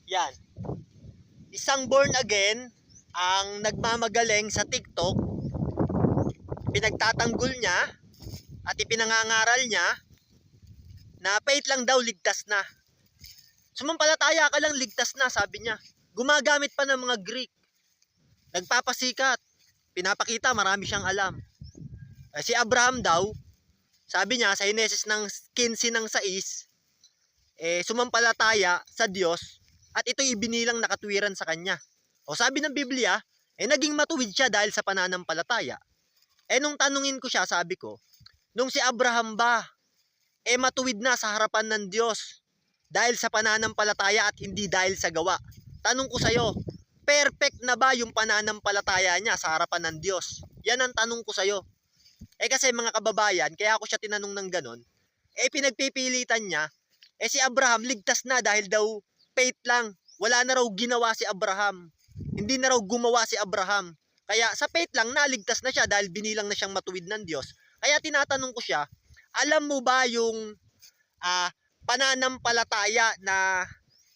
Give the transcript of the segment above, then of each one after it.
Yan. Isang born again ang nagmamagaling sa TikTok. Pinagtatanggol niya at ipinangangaral niya na faith lang daw, ligtas na. Sumampalataya ka lang, ligtas na, sabi niya. Gumagamit pa ng mga Greek. Nagpapasikat. Pinapakita, marami siyang alam. Si Abraham daw, sabi niya sa Henesis ng 15 ng 6, sumampalataya sa Diyos at ito ibinilang na katwiran sa kanya. O sabi ng Biblia, naging matuwid siya dahil sa pananampalataya. Nung tanungin ko siya, sabi ko, nung si Abraham ba, matuwid na sa harapan ng Diyos dahil sa pananampalataya at hindi dahil sa gawa. Tanong ko sa'yo, perfect na ba yung pananampalataya niya sa harapan ng Diyos? Yan ang tanong ko sa'yo. Kasi mga kababayan, kaya ako siya tinanong ng ganon, pinagpipilitan niya, si Abraham ligtas na dahil daw faith lang. Wala na raw ginawa si Abraham. Hindi na raw gumawa si Abraham. Kaya sa faith lang, naligtas na siya dahil binilang na siyang matuwid ng Diyos. Kaya tinatanong ko siya, alam mo ba yung pananampalataya na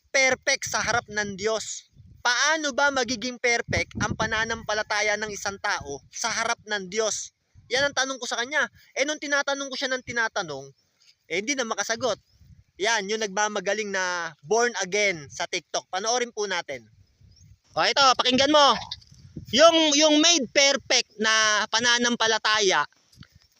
perfect sa harap ng Diyos? Paano ba magiging perfect ang pananampalataya ng isang tao sa harap ng Diyos? Yan ang tanong ko sa kanya. Nung tinatanong ko siya ng tinatanong, hindi na makasagot. Yan, yung nagmamagaling na born again sa TikTok. Panoorin po natin. O ito, pakinggan mo. Yung made perfect na pananampalataya,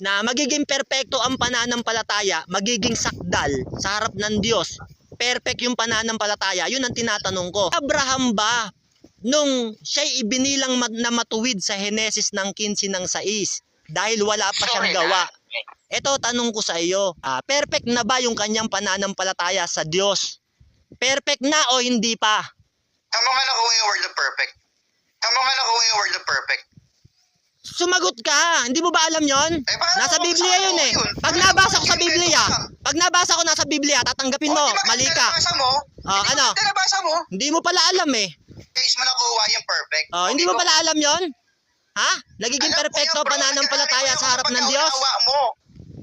na magiging perfecto ang pananampalataya, magiging sakdal sa harap ng Diyos. Perfect yung pananampalataya, yun ang tinatanong ko. Abraham ba, nung siya'y ibinilang na matuwid sa Henesis ng 15 ng 6, dahil wala pa siyang gawa? Ito, tanong ko sa iyo, perfect na ba yung kanyang pananampalataya sa Diyos? Perfect na o hindi pa? Tama nga na kung yung word na perfect. Tama nga na kung yung word na perfect. Sumagot ka, hindi mo ba alam yon? Nasa Biblia yun eh. Pag nabasa ko sa Biblia, tatanggapin mo, mali ka. Ano? Tinabasa mo? Hindi mo pala alam eh. Case mo nakuha yung perfect. Hindi mo pala alam yon? Ha? Nagiging perfecto pananampalataya sa harap ng Diyos?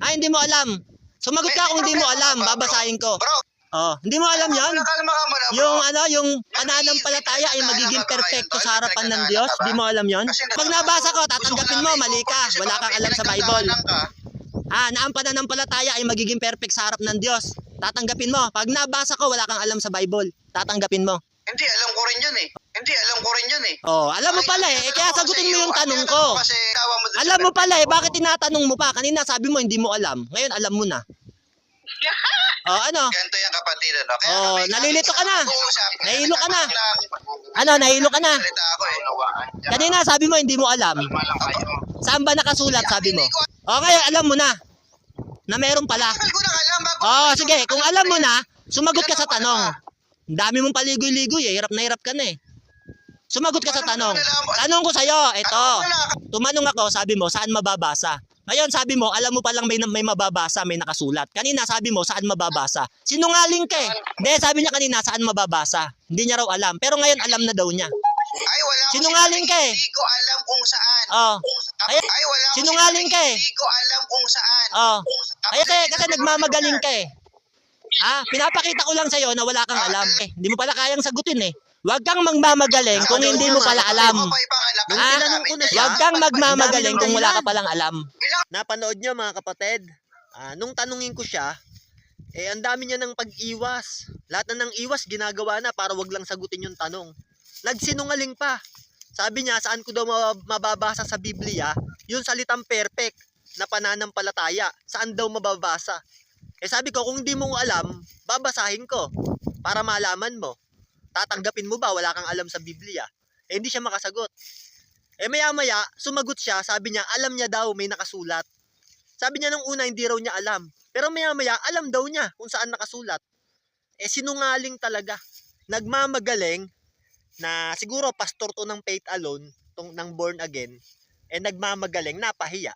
Hindi mo alam. Sumagot ka kung hindi mo alam, babasahin ko. Hindi mo alam yon? Yung pananampalataya ay magiging perfecto sa harapan ng Diyos? Hindi mo alam yon? Pag nabasa ko, tatanggapin mo, mali ka. Wala kang alam sa Bible. Na ang pananampalataya ay magiging perfect sa harap ng Diyos. Tatanggapin mo. Pag nabasa ko, wala kang alam sa Bible. Tatanggapin mo. Hindi, alam ko rin yan eh. Alam mo pala eh. Kaya sagutin mo yung tanong ko. Alam mo pala eh. Bakit tinatanong mo pa? Kanina sabi mo hindi mo alam. Ngayon alam mo na. Ano? Ganito yan kapatid. Nalilito ka na. Nahilo ka na. Nahilo ka na. Kanina sabi mo hindi mo alam. Saan ba nakasulat sabi mo? Ngayon alam mo na. Na meron pala. Sige. Kung alam mo na, sumagot ka sa tanong. Ang dami mong paligoy-ligoy eh. Hirap na hirap ka na eh. Sumagot ka sa tanong. Tanong ko sa'yo, ito. Tumanong ako, sabi mo, saan mababasa? Ngayon sabi mo, alam mo palang may mababasa, may nakasulat. Kanina sabi mo, saan mababasa? Sinungaling ka eh. Hindi, sabi niya kanina, saan mababasa? Hindi niya raw alam. Pero ngayon alam na daw niya. Ay, wala ko sinungaling ka eh. Hindi ko alam kung saan. Ay, wala ko sinungaling ka eh. Hindi ko alam kung saan. Kasi nagmamagaling ka eh. Pinapakita ko lang sa'yo na wala kang alam. Hindi mo pala kayang sagutin eh. Huwag kang magmamagaling kung hindi mo pala alam. Huwag kang magmamagaling kung wala ka palang alam. Napanood niyo mga kapatid? Nung tanungin ko siya, ang dami niya ng pag-iwas. Lahat na ng iwas ginagawa na para wag lang sagutin yung tanong. Nagsinungaling pa. Sabi niya, saan ko daw mababasa sa Biblia yung salitang perfect na pananampalataya? Saan daw mababasa? Sabi ko, kung hindi mo alam, babasahin ko para malaman mo. Tatanggapin mo ba? Wala kang alam sa Biblia. Hindi siya makasagot. Maya-maya, sumagot siya. Sabi niya, alam niya daw may nakasulat. Sabi niya nung una, hindi raw niya alam. Pero maya-maya, alam daw niya kung saan nakasulat. Sinungaling talaga. Nagmamagaling na siguro pastor to ng faith alone, ng born again, nagmamagaling, napahiya.